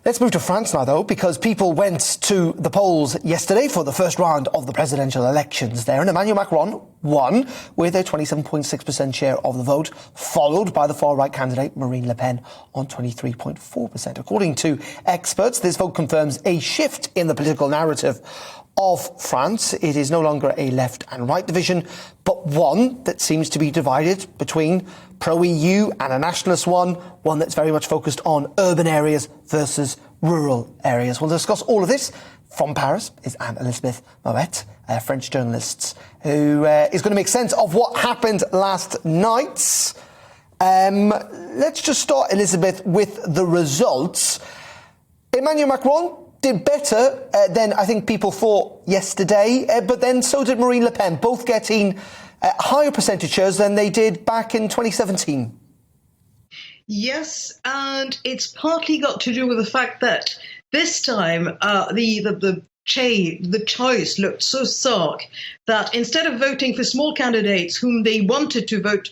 Let's move to France now, though, because people went to the polls yesterday for the first round of the presidential elections there, and Emmanuel Macron won with a 27.6% share of the vote, followed by the far-right candidate Marine Le Pen on 23.4%. According to experts, this vote confirms a shift in the political narrative of France. It is no longer a left and right division, but one that seems to be divided between pro-EU and a nationalist one that's very much focused on urban areas versus rural areas. We'll discuss all of this. From Paris is Anne-Elisabeth Moutet, a French journalist, who is going to make sense of what happened last night. Let's just start, Elizabeth, with the results. Emmanuel Macron did better than I think people thought yesterday, but then so did Marine Le Pen, both getting higher percentage shares than they did back in 2017. Yes, and it's partly got to do with the fact that this time the choice looked so stark that instead of voting for small candidates whom they wanted to vote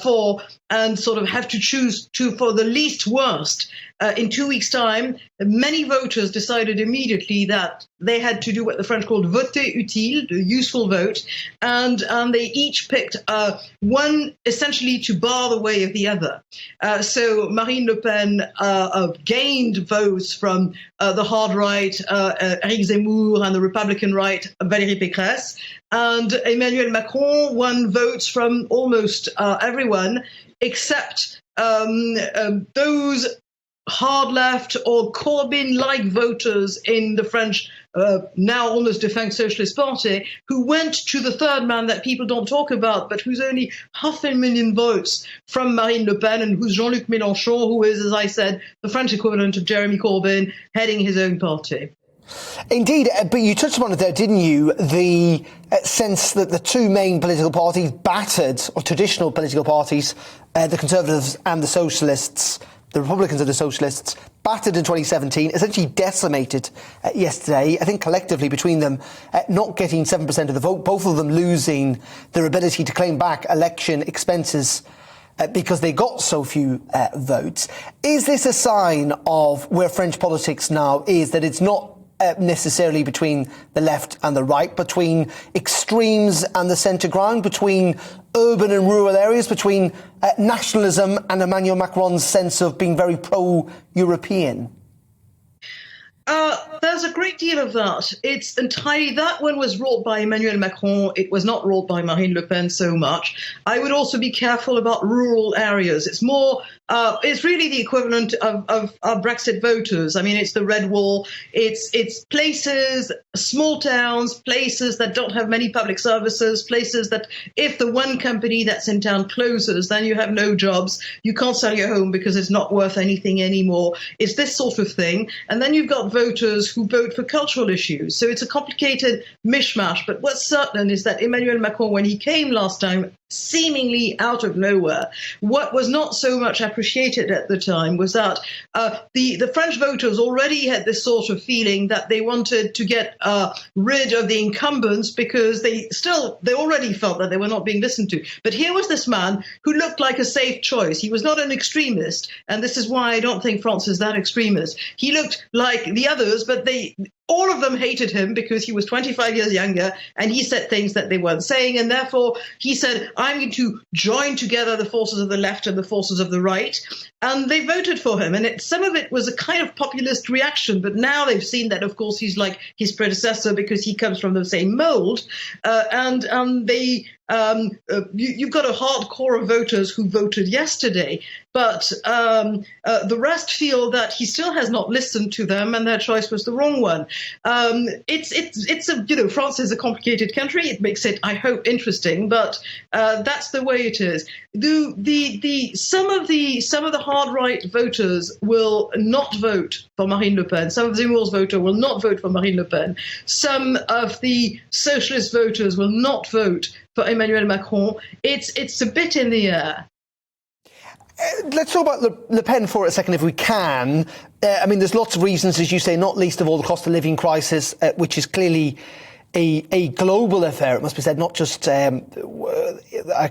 for and sort of have to choose for the least worst, in 2 weeks' time, many voters decided immediately that they had to do what the French called voter utile, the useful vote, and they each picked one essentially to bar the way of the other. So Marine Le Pen gained votes from the hard right, Éric Zemmour, and the Republican right, Valérie Pécresse, and Emmanuel Macron won votes from almost everyone except those hard left or Corbyn-like voters in the French, now almost defunct Socialist Party, who went to the third man that people don't talk about, but who's only 500,000 votes from Marine Le Pen, and who's Jean-Luc Mélenchon, who is, as I said, the French equivalent of Jeremy Corbyn, heading his own party. Indeed, but you touched upon it there, didn't you? The sense that the two main political parties battered, or traditional political parties, the Conservatives and the Socialists, the Republicans and the Socialists, battered in 2017, essentially decimated yesterday. I think collectively between them, not getting 7% of the vote, both of them losing their ability to claim back election expenses because they got so few votes. Is this a sign of where French politics now is, that it's not necessarily between the left and the right, between extremes and the centre ground, between urban and rural areas, between nationalism and Emmanuel Macron's sense of being very pro-European? There's a great deal of that. It's entirely, that one was wrought by Emmanuel Macron. It was not wrought by Marine Le Pen so much. I would also be careful about rural areas. It's more, it's really the equivalent of Brexit voters. I mean, it's the red wall. It's places, small towns, places that don't have many public services, places that if the one company that's in town closes, then you have no jobs. You can't sell your home because it's not worth anything anymore. It's this sort of thing. And then you've got voters who vote for cultural issues. So it's a complicated mishmash. But what's certain is that Emmanuel Macron, when he came last time, seemingly out of nowhere, what was not so much appreciated at the time was that the French voters already had this sort of feeling that they wanted to get rid of the incumbents because they already felt that they were not being listened to. But here was this man who looked like a safe choice. He was not an extremist, and this is why I don't think France is that extremist. He looked like the others, but all of them hated him because he was 25 years younger and he said things that they weren't saying. And therefore, he said, I'm going to join together the forces of the left and the forces of the right. And they voted for him. And some of it was a kind of populist reaction. But now they've seen that, of course, he's like his predecessor because he comes from the same mold. You've got a hard core of voters who voted yesterday, but the rest feel that he still has not listened to them, and their choice was the wrong one. France is a complicated country. It makes it, I hope, interesting, but that's the way it is. Some of the hard right voters will not vote for Marine Le Pen. Some of Zemmour's voters will not vote for Marine Le Pen. Some of the socialist voters will not vote for Emmanuel Macron. It's a bit in the air. Let's talk about Le Pen for a second, if we can. I mean, there's lots of reasons, as you say, not least of all the cost of living crisis, which is clearly a global affair, it must be said, not just a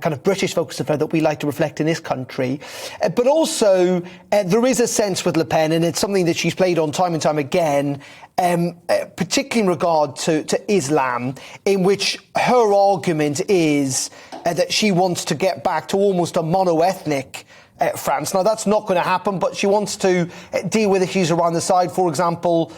kind of British-focused affair that we like to reflect in this country. But also, there is a sense with Le Pen, and it's something that she's played on time and time again, particularly in regard to Islam, in which her argument is that she wants to get back to almost a mono-ethnic France. Now, that's not going to happen, but she wants to deal with issues around the side, for example,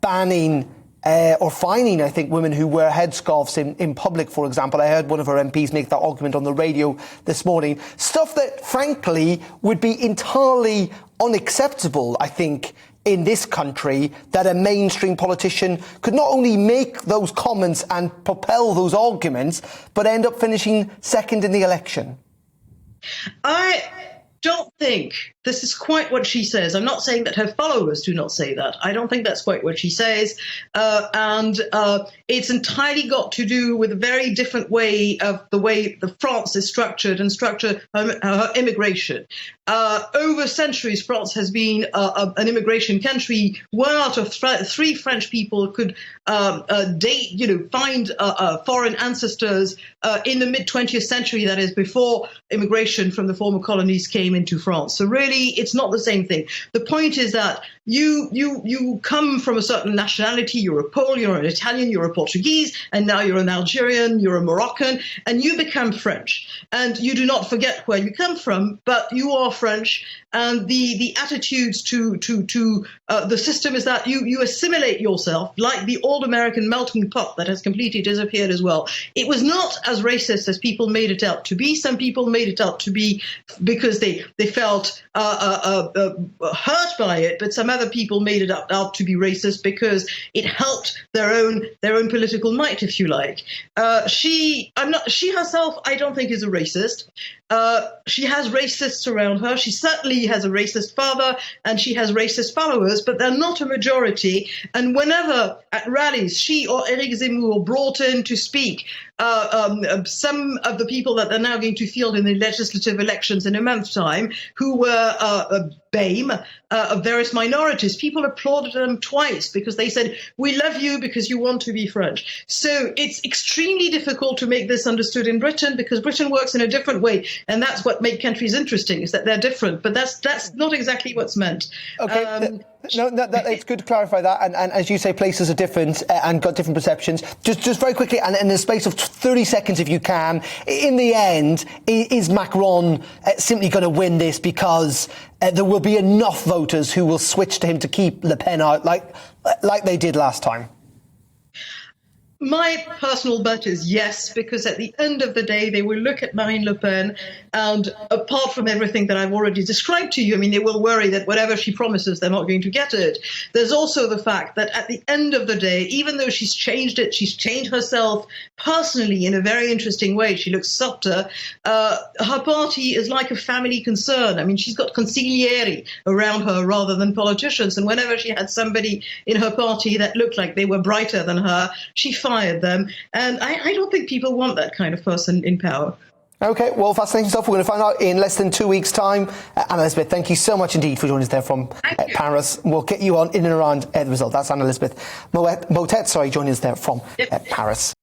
banning or fining, I think, women who wear headscarves in public, for example. I heard one of her MPs make that argument on the radio this morning. Stuff that, frankly, would be entirely unacceptable, I think, in this country, that a mainstream politician could not only make those comments and propel those arguments, but end up finishing second in the election. I don't think this is quite what she says. I'm not saying that her followers do not say that. I don't think that's quite what she says. And it's entirely got to do with a very different way of the way the France is structured and structure her immigration. Over centuries, France has been an immigration country. 1 out of 3 French people could find foreign ancestors in the mid-20th century, that is before immigration from the former colonies came into France. So really, it's not the same thing. The point is that you come from a certain nationality. You're a Pole, you're an Italian, you're a Portuguese, and now you're an Algerian, you're a Moroccan, and you become French. And you do not forget where you come from, but you are French. And the attitudes to the system is that you assimilate yourself like the old American melting pot that has completely disappeared as well. It was not as racist as people made it out to be. Some people made it out to be because they felt hurt by it, but some other people made it out to be racist because it helped their own political might, if you like. She herself, I don't think, is a racist. She has racists around her. She certainly has a racist father, and she has racist followers, but they're not a majority. And whenever at rallies she or Éric Zemmour brought in to speak some of the people that they're now going to field in the legislative elections in a month's time, who were BAME of various minorities, people applauded them twice because they said, "We love you because you want to be French." So it's extremely difficult to make this understood in Britain because Britain works in a different way, and that's what makes countries interesting, is that they're different. But that's not exactly what's meant. Okay. It's good to clarify that. And as you say, places are different and got different perceptions. Just very quickly, and in the space of 30 seconds, if you can, in the end, is Macron simply going to win this because there will be enough voters who will switch to him to keep Le Pen out, like they did last time? My personal bet is yes, because at the end of the day, they will look at Marine Le Pen, and apart from everything that I've already described to you, I mean, they will worry that whatever she promises, they're not going to get it. There's also the fact that at the end of the day, even though she's changed it, she's changed herself personally in a very interesting way. She looks softer. Her party is like a family concern. I mean, she's got consiglieri around her rather than politicians. And whenever she had somebody in her party that looked like they were brighter than her, she fired them. And I don't think people want that kind of person in power. OK, well, fascinating stuff. We're going to find out in less than 2 weeks' time. Anne-Elisabeth, thank you so much indeed for joining us there from Paris. We'll get you on in and around the result. That's Anne-Elisabeth Moutet, joining us there from Paris.